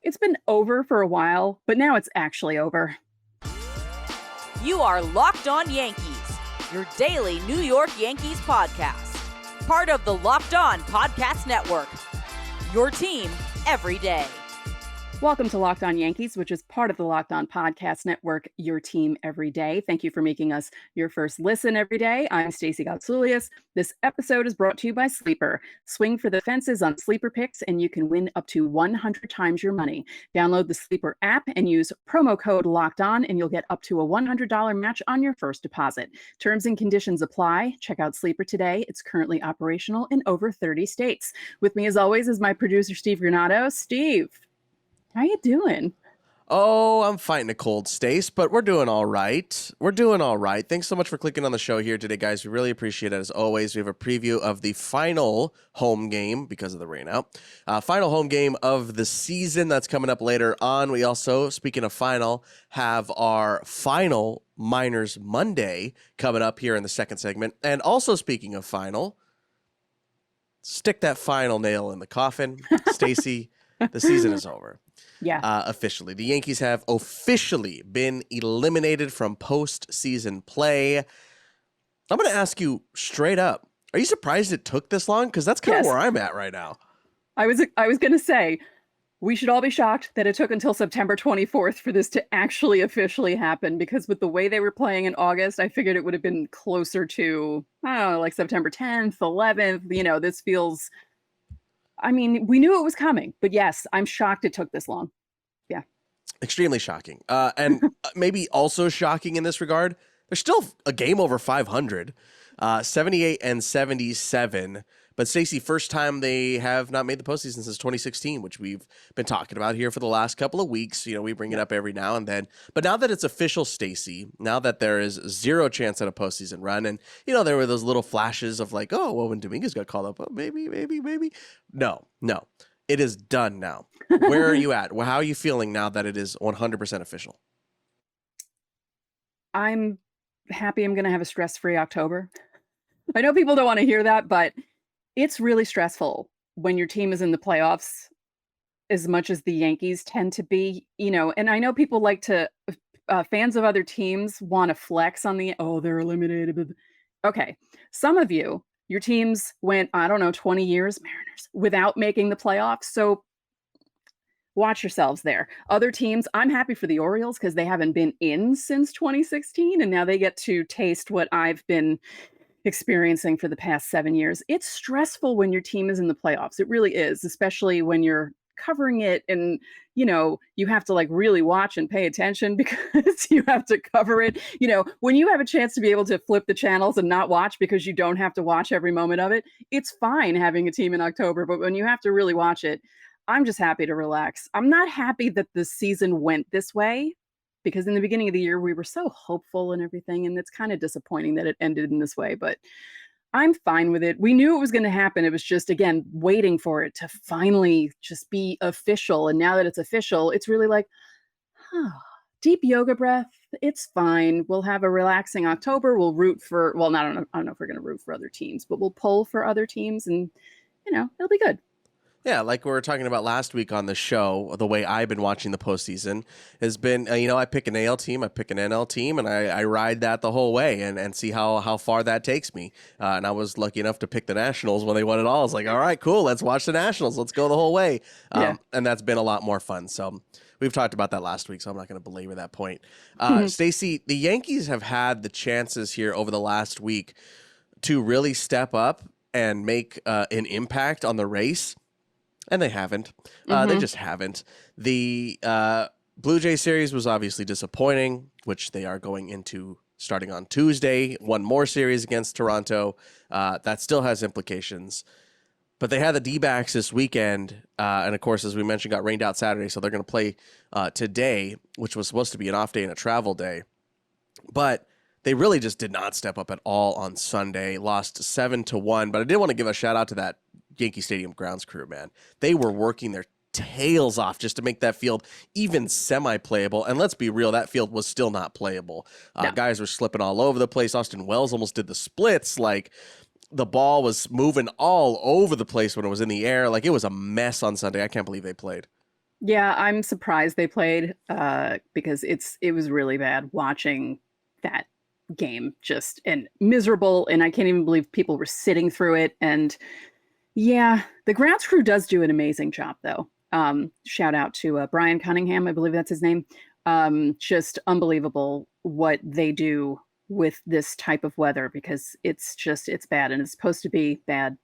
It's been over for a while, but now it's actually over. You are Locked On Yankees, your daily New York Yankees podcast. Part of the Locked On Podcast Network, your team every day. Welcome to Locked On Yankees, which is part of the Locked On Podcast Network, your team every day. Thank you for making us your first listen every day. I'm Stacey Gotsoulias. This episode is brought to you by Sleeper. Swing for the fences on Sleeper Picks, and you can win up to 100 times your money. Download the Sleeper app and use promo code Locked On, and you'll get up to a $100 match on your first deposit. Terms and conditions apply. Check out Sleeper today. It's currently operational in over 30 states. With me, as always, is my producer, Steve Granato. Steve, how you doing? Oh, I'm fighting a cold, Stace, but we're doing all right. We're doing all right. Thanks so much for clicking on the show here today, guys. We really appreciate it. As always, we have a preview of the final home game because of the rain out. Final home game of the season that's coming up later on. We also, speaking of final, have our final Minors Monday coming up here in the second segment. And also, speaking of final, stick that final nail in the coffin. Stacey, the season is over. Yeah. Officially. The Yankees have officially been eliminated from postseason play. I'm going to ask you straight up. Are you surprised it took this long? Because that's kind of where I'm at right now. I was going to say, we should all be shocked that it took until September 24th for this to actually officially happen, because with the way they were playing in August, I figured it would have been closer to, I don't know, like September 10th, 11th. You know, this feels... I mean, we knew it was coming, but yes, I'm shocked it took this long. Yeah. Extremely shocking. And maybe also shocking in this regard, there's still a game over 500, 78 and 77. But Stacey, first time they have not made the postseason since 2016, which we've been talking about here for the last couple of weeks. You know, we bring it up every now and then. But now that it's official, Stacey, now that there is zero chance at a postseason run, and, you know, there were those little flashes of like, oh, well, when Dominguez got called up, oh, maybe. No. It is done now. Where are you at? How are you feeling now that it is 100% official? I'm happy I'm going to have a stress-free October. I know people don't want to hear that, but it's really stressful when your team is in the playoffs as much as the Yankees tend to be, you know, and I know people like to, fans of other teams want to flex on they're eliminated. Okay. Some of you, your teams went, I don't know, 20 years, Mariners, without making the playoffs. So watch yourselves there. Other teams, I'm happy for the Orioles because they haven't been in since 2016. And now they get to taste what I've been experiencing for the past 7 years. It's stressful when your team is in the playoffs. It really is, especially when you're covering it and, you know, you have to like really watch and pay attention because you have to cover it. You know, when you have a chance to be able to flip the channels and not watch because you don't have to watch every moment of it, it's fine having a team in October. But when you have to really watch it, I'm just happy to relax. I'm not happy that the season went this way, because in the beginning of the year, we were so hopeful and everything, and it's kind of disappointing that it ended in this way, but I'm fine with it. We knew it was going to happen. It was just, again, waiting for it to finally just be official. And now that it's official, it's really like, deep yoga breath. It's fine. We'll have a relaxing October. We'll root for, well, I don't know if we're going to root for other teams, but we'll pull for other teams and, you know, it'll be good. Yeah, like we were talking about last week on the show, the way I've been watching the postseason has been, I pick an AL team, I pick an NL team, and I ride that the whole way and see how far that takes me. And I was lucky enough to pick the Nationals when they won it all. I was like, all right, cool, let's watch the Nationals. Let's go the whole way. And that's been a lot more fun. So we've talked about that last week, so I'm not going to belabor that point. Stacey, the Yankees have had the chances here over the last week to really step up and make an impact on the race. And they haven't. They just haven't. The Blue Jay series was obviously disappointing, which they are going into starting on Tuesday. One more series against Toronto. That still has implications. But they had the D-backs this weekend. And, of course, as we mentioned, got rained out Saturday. So they're going to play today, which was supposed to be an off day and a travel day. But they really just did not step up at all on Sunday. Lost 7-1. But I did want to give a shout-out to that Yankee Stadium grounds crew, man. They were working their tails off just to make that field even semi-playable. And let's be real, that field was still not playable. No. Guys were slipping all over the place. Austin Wells almost did the splits. Like, the ball was moving all over the place when it was in the air. Like, it was a mess on Sunday. I can't believe they played. Yeah, I'm surprised they played because it was really bad watching that game, just and miserable, and I can't even believe people were sitting through it. And yeah, the grounds crew does do an amazing job, though. Shout out to Brian Cunningham, I believe that's his name. Just unbelievable what they do with this type of weather because it's bad, and it's supposed to be bad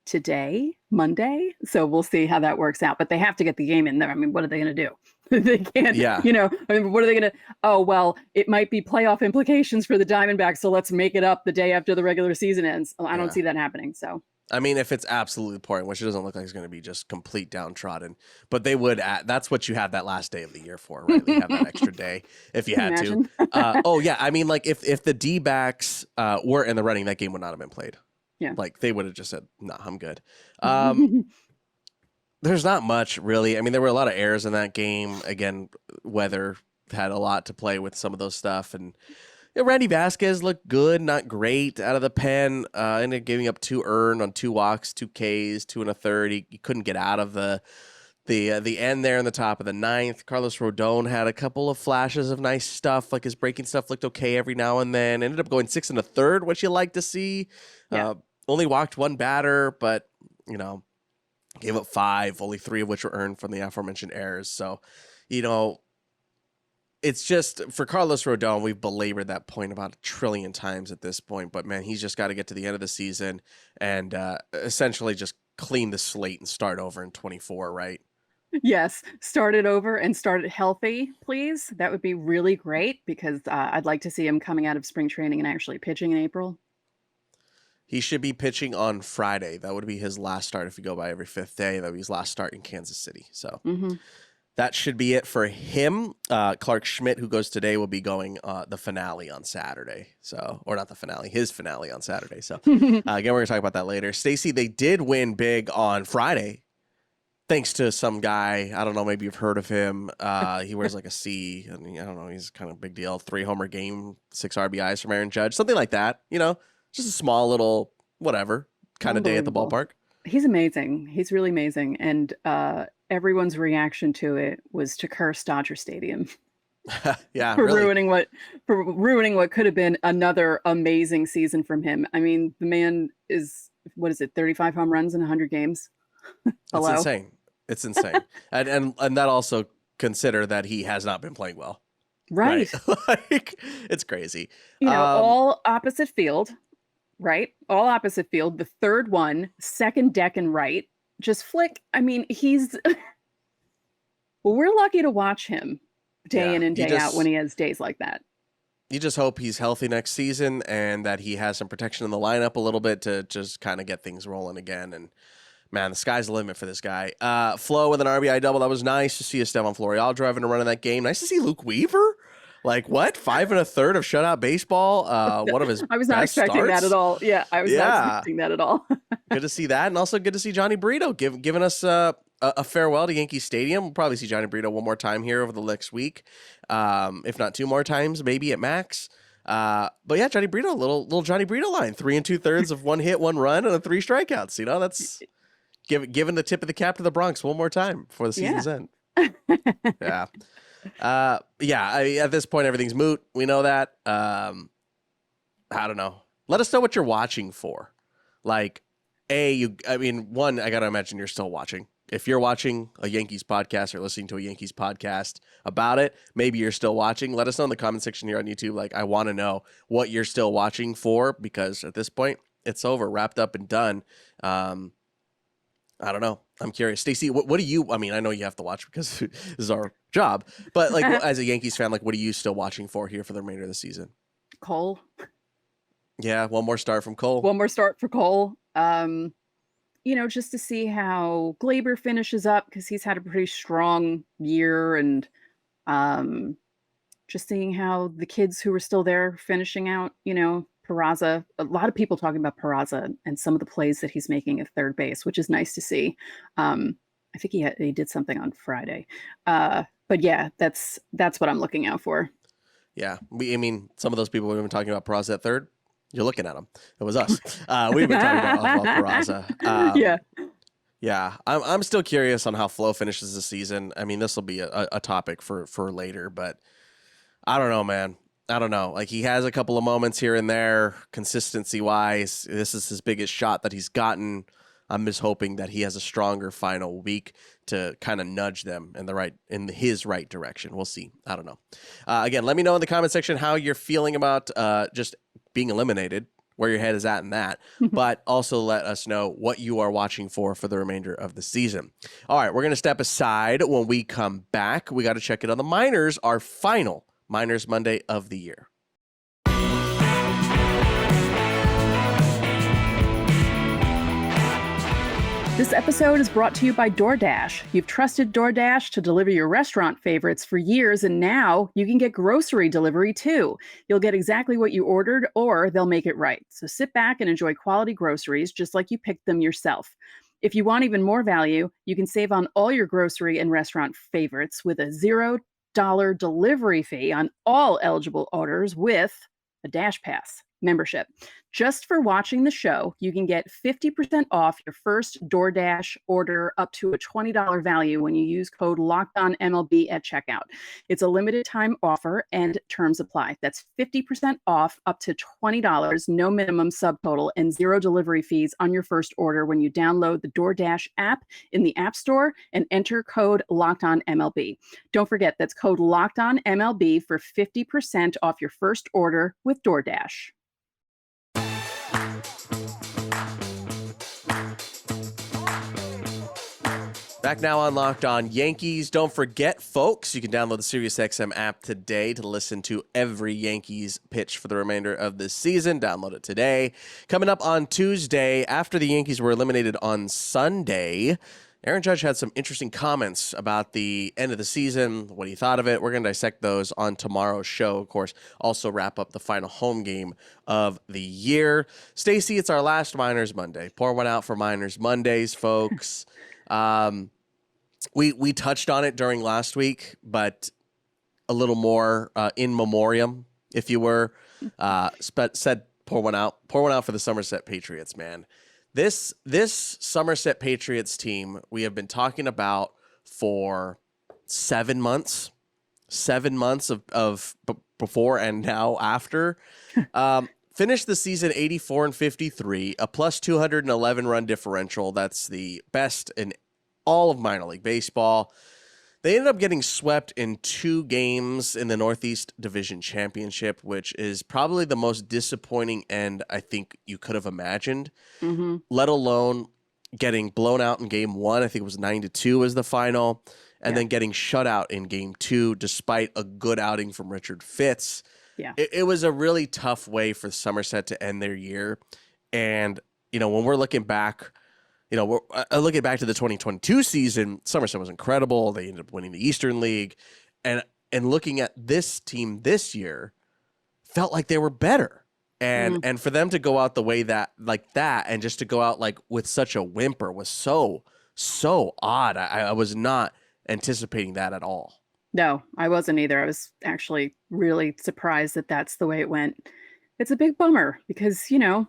today, Monday. So we'll see how that works out. But they have to get the game in there. I mean, what are they going to do? They can't, Yeah. I mean, what are they going to? Oh, well, it might be playoff implications for the Diamondbacks. So let's make it up the day after the regular season ends. I don't see that happening. So. I mean, if it's absolutely pouring, which it doesn't look like it's going to be just complete downtrodden, but they would that's what you have that last day of the year for, right? You have that extra day if you had to. Oh, yeah. I mean, like if the D-backs were in the running, that game would not have been played. Yeah. Like they would have just said, "Nah, I'm good." There's not much really. I mean, there were a lot of errors in that game. Again, weather had a lot to play with some of those stuff. And Randy Vasquez looked good, not great out of the pen. Ended up giving up 2 earned on 2 walks, 2 Ks, 2 1/3. He couldn't get out of the end there in the top of the 9th. Carlos Rodon had a couple of flashes of nice stuff, like his breaking stuff looked okay every now and then. Ended up going 6 1/3, which you like to see. Yeah. Only walked 1 batter, but gave up 5, only 3 of which were earned from the aforementioned errors. So, it's just for Carlos Rodon, we've belabored that point about 1 trillion times at this point. But man, he's just got to get to the end of the season and essentially just clean the slate and start over in 24, right? Yes, start it over and start it healthy, please. That would be really great because I'd like to see him coming out of spring training and actually pitching in April. He should be pitching on Friday. That would be his last start if you go by every 5th day. That would be his last start in Kansas City. So that should be it for him. Clarke Schmidt, who goes today, will be going the finale on Saturday. So, or not the finale, his finale on Saturday. So again, we're going to talk about that later. Stacey, they did win big on Friday. Thanks to some guy, I don't know, maybe you've heard of him. He wears like a C, and I don't know, he's kind of a big deal. 3-homer game, 6 RBIs from Aaron Judge, something like that. Just a small little whatever kind of day at the ballpark. He's amazing. He's really amazing, and everyone's reaction to it was to curse Dodger Stadium. Yeah, for really. ruining what could have been another amazing season from him. I mean, the man is 35 home runs in 100 games. It's insane. It's insane. and that also consider that he has not been playing well. Right. Like, it's crazy. All opposite field, right? All opposite field. The third one, second deck and right. Just flick. I mean, well, we're lucky to watch him day in and day out when he has days like that. You just hope he's healthy next season and that he has some protection in the lineup a little bit to just kind of get things rolling again. And man, the sky's the limit for this guy. Flo with an RBI double. That was nice to see Esteban Florial driving a run in that game. Nice to see Luke Weaver. Like what? 5 1/3 of shutout baseball. One of his I was not expecting that at all. Yeah, I was not expecting that at all. Good to see that. And also good to see Jhony Brito giving us a farewell to Yankee Stadium. We'll probably see Jhony Brito one more time here over the next week. If not 2 more times, maybe at max. But yeah, Jhony Brito, little Jhony Brito line. 3 2/3 of 1 hit, 1 run, and 3 strikeouts. That's giving the tip of the cap to the Bronx one more time before the season's end. Yeah. At this point, everything's moot. We know that. I don't know. Let us know what you're watching for. Like, one, I got to imagine you're still watching. If you're watching a Yankees podcast or listening to a Yankees podcast about it, maybe you're still watching. Let us know in the comment section here on YouTube. Like, I want to know what you're still watching for because at this point, it's over, wrapped up and done. I don't know. I'm curious. Stacey, what do you, I know you have to watch because this is our job, but like as a Yankees fan, like what are you still watching for here for the remainder of the season? Cole. Yeah. One more start from Cole. One more start for Cole. Just to see how Glaber finishes up because he's had a pretty strong year and just seeing how the kids who were still there finishing out, Peraza, a lot of people talking about Peraza and some of the plays that he's making at third base, which is nice to see. I think he did something on Friday. But yeah, that's what I'm looking out for. Yeah. Some of those people we've been talking about Peraza at third, you're looking at them. It was us. We've been talking about Peraza. Yeah. Yeah, I'm still curious on how Flo finishes the season. I mean, this will be a topic for later, but I don't know, man. I don't know. Like, he has a couple of moments here and there, consistency-wise. This is his biggest shot that he's gotten. I'm just hoping that he has a stronger final week to kind of nudge them in his right direction. We'll see. I don't know. Again, let me know in the comment section how you're feeling about just being eliminated, where your head is at in that, but also let us know what you are watching for the remainder of the season. All right, we're going to step aside. When we come back, we got to check in on the minors, our final Minors Monday of the year. This episode is brought to you by DoorDash. You've trusted DoorDash to deliver your restaurant favorites for years, and now you can get grocery delivery too. You'll get exactly what you ordered, or they'll make it right. So sit back and enjoy quality groceries just like you picked them yourself. If you want even more value, you can save on all your grocery and restaurant favorites with a $0 delivery fee on all eligible orders with a Dash Pass membership. Just for watching the show, you can get 50% off your first DoorDash order up to a $20 value when you use code LOCKEDONMLB at checkout. It's a limited time offer and terms apply. That's 50% off up to $20, no minimum subtotal, and $0 delivery fees on your first order when you download the DoorDash app in the App Store and enter code LOCKEDONMLB. Don't forget, that's code LOCKEDONMLB for 50% off your first order with DoorDash. Back now on Locked On Yankees. Don't forget, folks, you can download the SiriusXM app today to listen to every Yankees pitch for the remainder of the season. Download it today. Coming up on Tuesday, after the Yankees were eliminated on Sunday, Aaron Judge had some interesting comments about the end of the season, what he thought of it. We're going to dissect those on tomorrow's show. Of course, also wrap up the final home game of the year. Stacy, it's our last Minors Monday. Pour one out for Minors Mondays, folks. We touched on it during last week, but a little more in memoriam, if you were. Said pour one out for the Somerset Patriots, man. This Somerset Patriots team we have been talking about for 7 months. 7 months of before and now after. Finished the season 84-53, a plus 211 run differential. That's the best in all of minor league baseball. They ended up getting swept in 2 games in the Northeast Division Championship, which is probably the most disappointing end I think you could have imagined, let alone getting blown out in game 1. I think it was 9-2 was the final, and then getting shut out in game 2 despite a good outing from Richard Fitz. Yeah, it was a really tough way for Somerset to end their year. And, when we're looking back, we're looking back to the 2022 season, Somerset was incredible. They ended up winning the Eastern League. And looking at this team this year, felt like they were better. And for them to go out the way that and just to go out with such a whimper was so odd. I was not anticipating that at all. No, I wasn't either. I was actually really surprised that that's the way it went. It's a big bummer because, you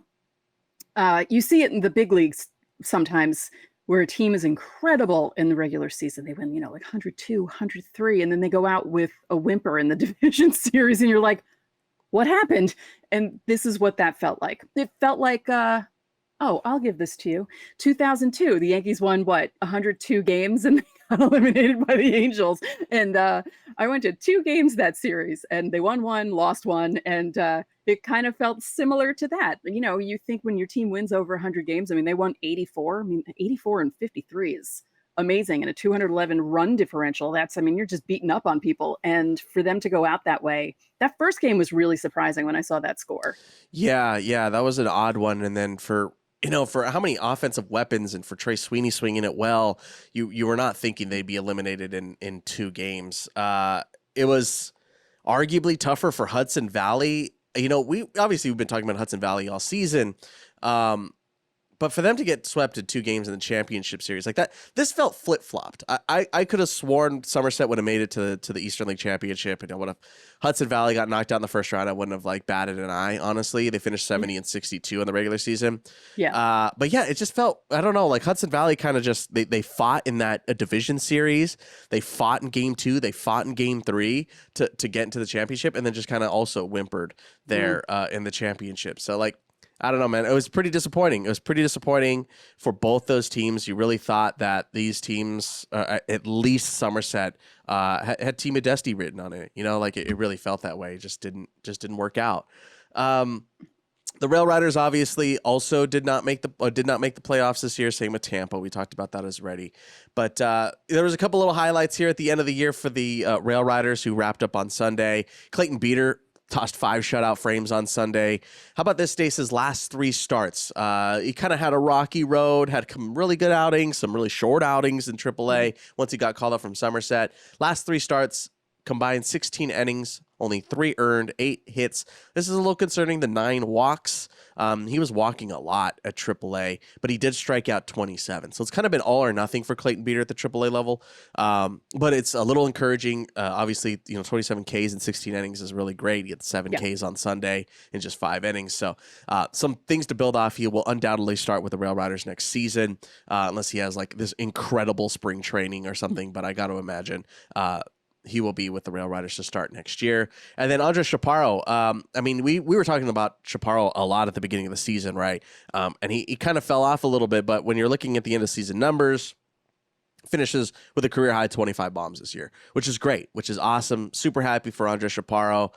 see it in the big leagues sometimes where a team is incredible in the regular season. They win, 102, 103, and then they go out with a whimper in the division series, and you're like, what happened? And this is what that felt like. It felt like, I'll give this to you. 2002, the Yankees won, 102 games, and they got eliminated by the Angels. And I went to 2 games that series, and they won 1, lost 1, and it kind of felt similar to that. You think when your team wins over 100 games, they won 84. 84-53 is amazing. And a 211 run differential, that's, you're just beating up on people. And for them to go out that way, that first game was really surprising when I saw that score. Yeah, that was an odd one. And then for how many offensive weapons and for Trey Sweeney swinging it well, you were not thinking they'd be eliminated in 2 games. It was arguably tougher for Hudson Valley. We've been talking about Hudson Valley all season. But But for them to get swept in 2 games in the championship series like that, this felt flip-flopped. I could have sworn Somerset would have made it to the Eastern League Championship. And what if Hudson Valley got knocked out in the first round? I wouldn't have batted an eye, honestly. They finished 70-62 in the regular season. Yeah. But yeah, it just felt, I don't know, like Hudson Valley kind of just, they fought in a division series. They fought in game 2. They fought in game 3 to get into the championship, and then just kind of also whimpered there in the championship. So I don't know, man. It was pretty disappointing. It was pretty disappointing for both those teams. You really thought that these teams, at least Somerset, had Team Modesti written on it. It really felt that way. It just didn't work out. The Rail Riders obviously also did not make the playoffs this year. Same with Tampa. We talked about that already. But there was a couple little highlights here at the end of the year for the Rail Riders, who wrapped up on Sunday. Clayton Beater tossed 5 shutout frames on Sunday. How about this, Stace? His last 3 starts. He kind of had a rocky road, had some really good outings, some really short outings in AAA once he got called up from Somerset. Last 3 starts, combined 16 innings, only 3 earned, 8 hits. This is a little concerning, the 9 walks. He was walking a lot at AAA, but he did strike out 27. So it's kind of been all or nothing for Clayton Beater at the AAA level. But it's a little encouraging. Obviously, 27 Ks in 16 innings is really great. He had 7 Ks on Sunday in just 5 innings. So some things to build off. He will undoubtedly start with the Rail Riders next season, unless he has this incredible spring training or something. But I got to imagine he will be with the Rail Riders to start next year. And then Andres Chaparro, we were talking about Chaparro a lot at the beginning of the season, right? And he kind of fell off a little bit, but when you're looking at the end of season numbers, finishes with a career high 25 bombs this year, which is great, which is awesome. Super happy for Andres Chaparro.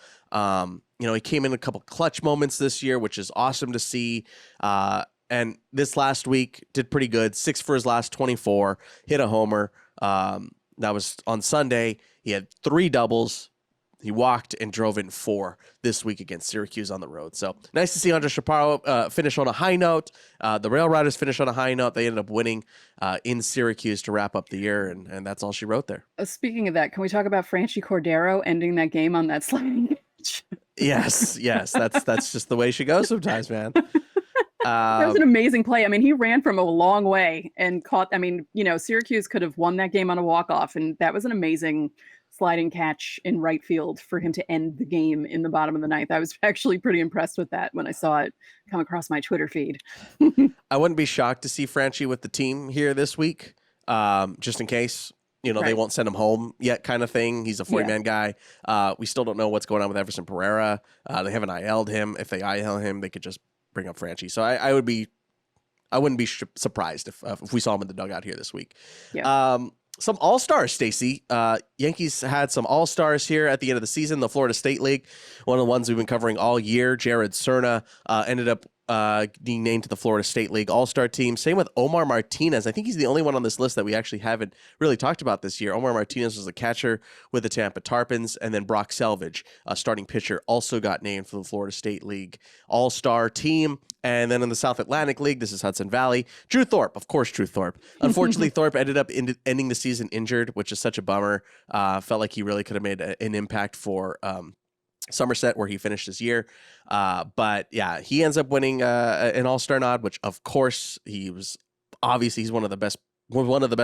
He came in a couple clutch moments this year, which is awesome to see. And this last week did pretty good. 6 for his last 24, hit a homer. That was on Sunday. He had 3 doubles. He walked and drove in 4 this week against Syracuse on the road. So nice to see Andres Chaparro finish on a high note. The Rail Riders finished on a high note. They ended up winning in Syracuse to wrap up the year, and that's all she wrote there. Speaking of that, can we talk about Franchi Cordero ending that game on that sliding catch? Yes. That's just the way she goes sometimes, man. That was an amazing play. He ran from a long way and caught. Syracuse could have won that game on a walk-off, and that was an amazing sliding catch in right field for him to end the game in the bottom of the 9th. I was actually pretty impressed with that when I saw it come across my Twitter feed. I wouldn't be shocked to see Franchi with the team here this week, just in case. They won't send him home yet, kind of thing. He's a 40-man guy. We still don't know what's going on with Everson Pereira. They haven't IL'd him. If they IL him, they could just bring up Franchi. So I wouldn't be surprised if we saw him in the dugout here this week. Yeah. Some all-stars, Stacey. Yankees had some all-stars here at the end of the season. The Florida State League, one of the ones we've been covering all year. Jared Cerna ended up being named to the Florida State League all-star team. Same with Omar Martinez. I think he's the only one on this list that we actually haven't really talked about this year. Omar Martinez was the catcher with the Tampa Tarpons, and then Brock Selvage, a starting pitcher, also got named for the Florida State League all-star team. And then in the South Atlantic League, this is Hudson Valley. Drew Thorpe, of course, Drew Thorpe. Unfortunately, Thorpe ended up ending the season injured, which is such a bummer. Felt like he really could have made an impact for Somerset, where he finished his year. But yeah, he ends up winning an all-star nod, which of course he's one of the best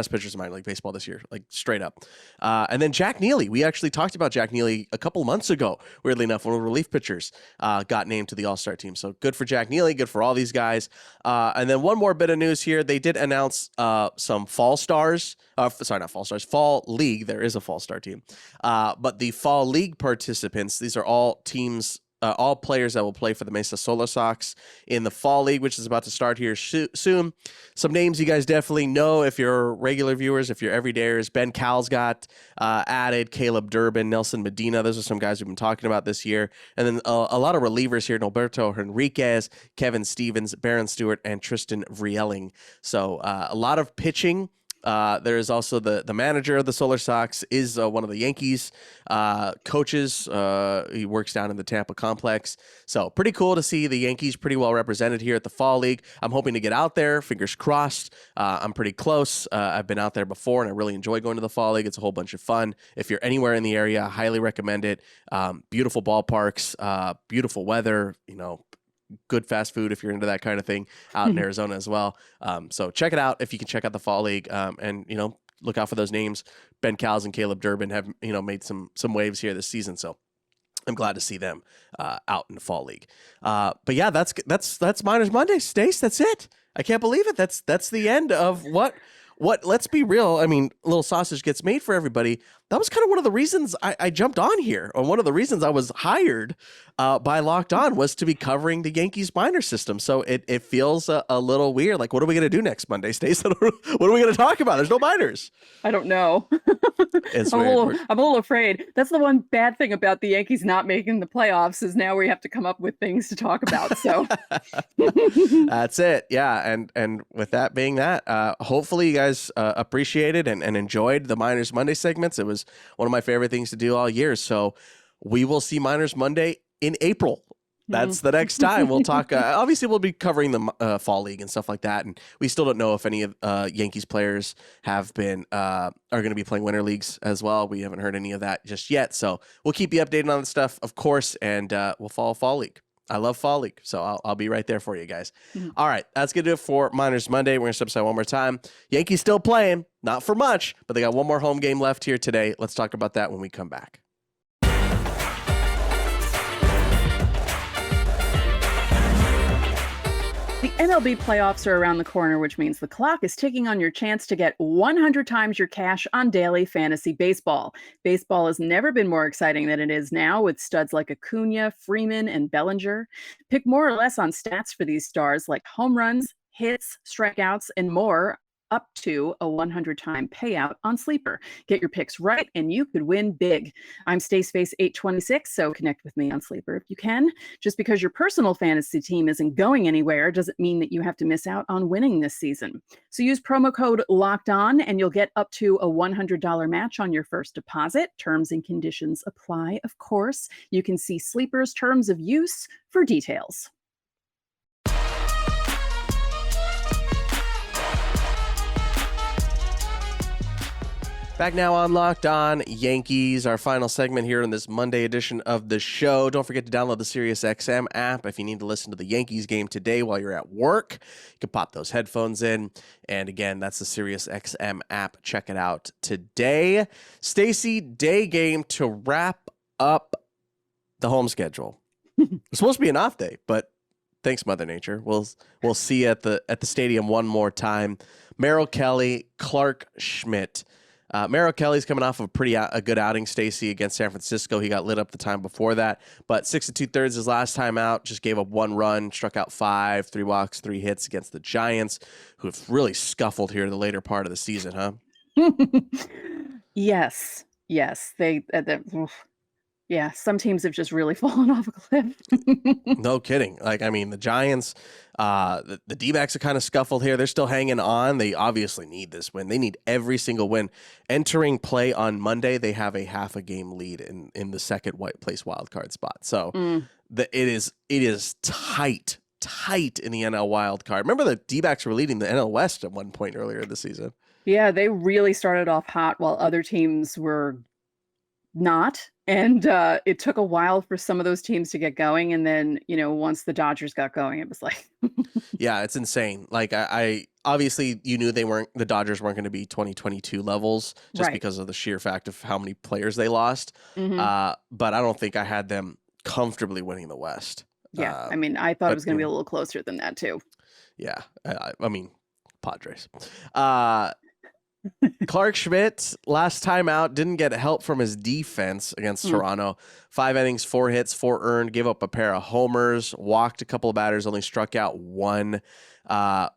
pitchers in minor league baseball this year, straight up. And then Jack Neely. We actually talked about Jack Neely a couple months ago, weirdly enough, one of the relief pitchers got named to the all-star team. So good for Jack Neely, good for all these guys. And then one more bit of news here. They did announce some fall stars. Sorry, not fall stars, fall league. There is a fall star team. But the fall league participants, these are all teams, all players that will play for the Mesa Solar Sox in the fall league, which is about to start here soon. Some names you guys definitely know if you're regular viewers, if you're everydayers. Ben Cowles got added, Caleb Durbin, Nelson Medina. Those are some guys we've been talking about this year. And then a lot of relievers here: Norberto Henriquez, Kevin Stevens, Baron Stewart, and Tristan Vrieling. So a lot of pitching. There is also the manager of the Solar Sox is one of the Yankees coaches. He works down in the Tampa complex. So pretty cool to see the Yankees pretty well represented here at the Fall League. I'm hoping to get out there. Fingers crossed. I'm pretty close. I've been out there before, and I really enjoy going to the Fall League. It's a whole bunch of fun. If you're anywhere in the area, I highly recommend it. Beautiful ballparks, beautiful weather, good fast food if you're into that kind of thing out in Arizona as well. So check it out if you can check out the Fall League, and look out for those names. Ben Cowles and Caleb Durbin have made some waves here this season, so I'm glad to see them out in the Fall League. But yeah, that's Miners Monday, Stace. That's it. I can't believe it. That's the end of what. Let's be real. I mean, a little sausage gets made for everybody. That was kind of one of the reasons I jumped on here, or one of the reasons I was hired by Locked On, was to be covering the Yankees minor system. So it feels a little weird. Like, what are we going to do next Monday, Stacey? What are we going to talk about? There's no minors. I don't know. It's I'm weird. a little afraid. That's the one bad thing about the Yankees not making the playoffs, is now we have to come up with things to talk about. So that's it. Yeah. And with that being that, hopefully you guys appreciated and enjoyed the Miners Monday segments. It was one of my favorite things to do all year. So we will see Miners Monday in April. That's the next time we'll talk. Obviously, we'll be covering the Fall League and stuff like that. And we still don't know if any of Yankees players are going to be playing winter leagues as well. We haven't heard any of that just yet. So we'll keep you updated on the stuff, of course, and we'll follow Fall League. I love Fall League, so I'll be right there for you guys. All right, that's going to do it for Miners Monday. We're going to step aside one more time. Yankees still playing, not for much, but they got one more home game left here today. Let's talk about that when we come back. the MiLB playoffs are around the corner, which means the clock is ticking on your chance to get 100 times your cash on daily fantasy baseball. Baseball has never been more exciting than it is now, with studs like Acuna, Freeman, and Bellinger. Pick more or less on stats for these stars, like home runs, hits, strikeouts, and more, up to a 100-time payout on Sleeper. Get your picks right, and you could win big. I'm StaceFace826, so connect with me on Sleeper if you can. Just because your personal fantasy team isn't going anywhere doesn't mean that you have to miss out on winning this season. So use promo code LOCKEDON, and you'll get up to a $100 match on your first deposit. Terms and conditions apply, of course. You can see Sleeper's terms of use for details. Back now on Locked On Yankees, our final segment here in this Monday edition of the show. Don't forget to download the SiriusXM app if you need to listen to the Yankees game today while you're at work. You can pop those headphones in. And again, that's the SiriusXM app. Check it out today. Stacey, day game to wrap up the home schedule. It's supposed to be an off day, but thanks, Mother Nature. We'll see you at the stadium one more time. Merrill, Kelly, Clarke, Schmidt. Merrill Kelly's coming off of a good outing, Stacey, against San Francisco. He got lit up the time before that, but 6 2/3 his last time out. Just gave up 1 run, struck out 5, 3 walks, 3 hits against the Giants, who have really scuffled here in the later part of the season, huh? Yes. Yeah, some teams have just really fallen off a cliff. No kidding. The Giants, the D-backs are kind of scuffled here. They're still hanging on. They obviously need this win. They need every single win. Entering play on Monday, they have a half a game lead in the second place wild card spot. So it is tight in the NL wild card. Remember, the D-backs were leading the NL West at one point earlier this season. Yeah, they really started off hot while other teams were not. And it took a while for some of those teams to get going. And then, once the Dodgers got going, it was like, yeah, it's insane. I obviously you knew the Dodgers weren't going to be 2022 levels just right, because of the sheer fact of how many players they lost. Mhm. But I don't think I had them comfortably winning the West. Yeah. I thought it was going to be a little closer than that too. Yeah. Padres. Clarke Schmidt, last time out, didn't get help from his defense against Toronto. 5 innings, 4 hits, 4 earned, gave up a pair of homers, walked a couple of batters, only struck out 1.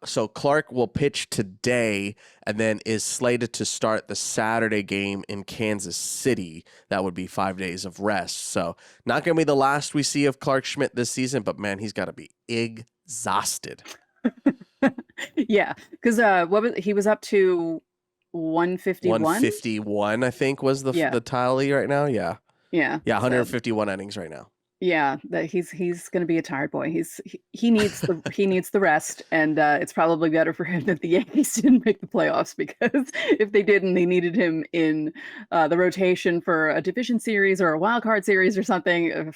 So Clarke will pitch today and then is slated to start the Saturday game in Kansas City. That would be 5 days of rest. So not going to be the last we see of Clarke Schmidt this season, but man, he's got to be exhausted. Yeah, because he was up to 151? 151, I think, was the tally right now. Yeah. Yeah. Yeah, 151 innings right now. Yeah, that he's going to be a tired boy. He needs the rest, and it's probably better for him that the Yankees didn't make the playoffs, because if they didn't, they needed him in the rotation for a division series or a wild card series or something.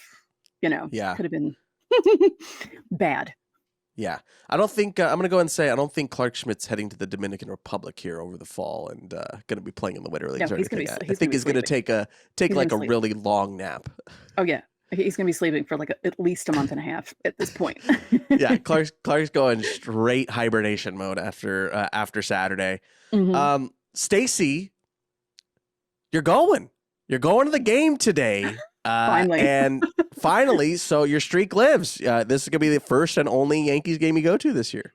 Yeah. Could have been Bad. Yeah. I don't think, I'm going to go ahead and say, I don't think Clarke Schmidt's heading to the Dominican Republic here over the fall and going to be playing in the winter leagues or anything. I think he's going to take a really long nap. Oh, yeah. He's going to be sleeping for like at least a month and a half at this point. Yeah. Clarke's going straight hibernation mode after Saturday. Mm-hmm. Stacey, you're going to the game today. Finally. And finally, so your streak lives. This is going to be the first and only Yankees game you go to this year.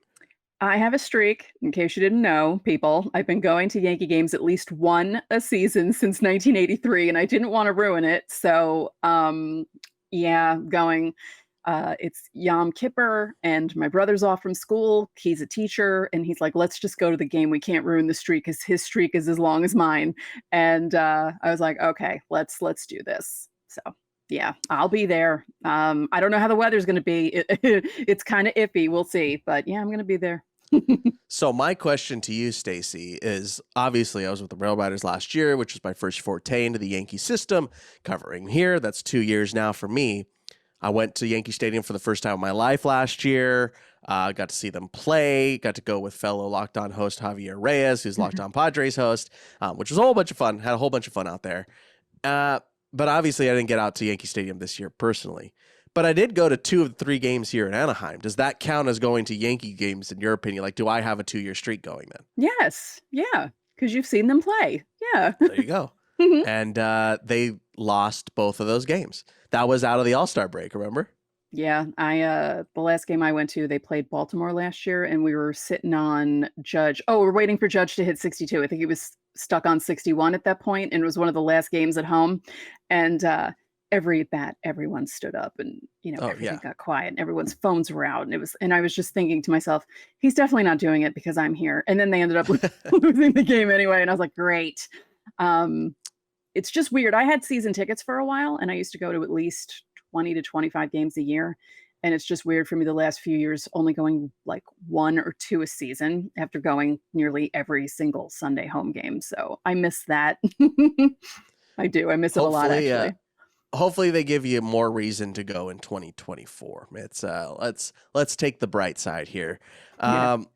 I have a streak, in case you didn't know, people. I've been going to Yankee games at least one a season since 1983, and I didn't want to ruin it. So, going. It's Yom Kippur, and my brother's off from school. He's a teacher, and he's like, let's just go to the game. We can't ruin the streak because his streak is as long as mine. And I was like, okay, let's do this. So, yeah, I'll be there. I don't know how the weather's going to be. It's kind of iffy. We'll see. But yeah, I'm going to be there. So my question to you, Stacey, is obviously I was with the Rail Riders last year, which was my first forte into the Yankee system, covering here. That's 2 years now for me. I went to Yankee Stadium for the first time in my life last year. Got to see them play. Got to go with fellow Locked On host Javier Reyes, who's Locked On Padres host, which was a whole bunch of fun. Had a whole bunch of fun out there. But obviously, I didn't get out to Yankee Stadium this year personally. But I did go to 2 of the 3 games here in Anaheim. Does that count as going to Yankee games in your opinion? Like, do I have a 2-year streak going then? Yes. Yeah. Because you've seen them play. Yeah. There you go. And they lost both of those games. That was out of the All-Star break, remember? Yeah. The last game I went to, they played Baltimore last year, and we were sitting on Judge. Oh, we're waiting for Judge to hit 62. I think he was stuck on 61 at that point, and it was one of the last games at home. And every at bat, everyone stood up, and everything got quiet, and everyone's phones were out, and I was just thinking to myself, he's definitely not doing it because I'm here. And then they ended up losing the game anyway, and I was like, great. It's just weird. I had season tickets for a while, and I used to go to at least 20 to 25 games a year. And it's just weird for me the last few years, only going like 1 or 2 a season after going nearly every single Sunday home game. So I miss that. I do. I miss it a lot, actually. Hopefully they give you more reason to go in 2024. It's let's take the bright side here.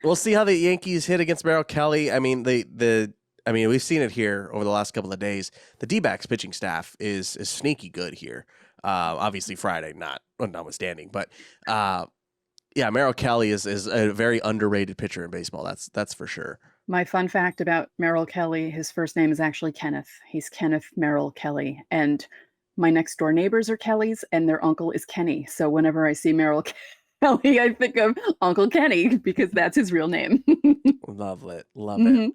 We'll see how the Yankees hit against Merrill Kelly. I mean, we've seen it here over the last couple of days. The D-backs pitching staff is sneaky good here. Obviously Friday, notwithstanding, but Merrill Kelly is a very underrated pitcher in baseball. That's for sure. My fun fact about Merrill Kelly, his first name is actually Kenneth. He's Kenneth Merrill Kelly, and my next door neighbors are Kellys, and their uncle is Kenny. So whenever I see Merrill Kelly, I think of Uncle Kenny because that's his real name. Love it. One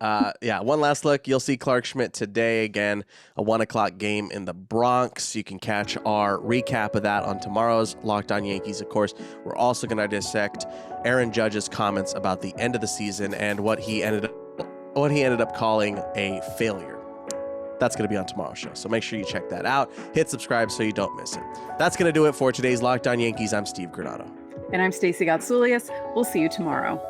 last look. You'll see Clarke Schmidt today again, a 1:00 game in the Bronx. You can catch our recap of that on tomorrow's Locked On Yankees. Of course, we're also going to dissect Aaron Judge's comments about the end of the season and what he ended up calling a failure. That's going to be on tomorrow's show, so make sure you check that out. Hit subscribe so you don't miss it. That's going to do it for today's Locked On Yankees. I'm Steve Granado. And I'm Stacey Gotsoulias. We'll see you tomorrow.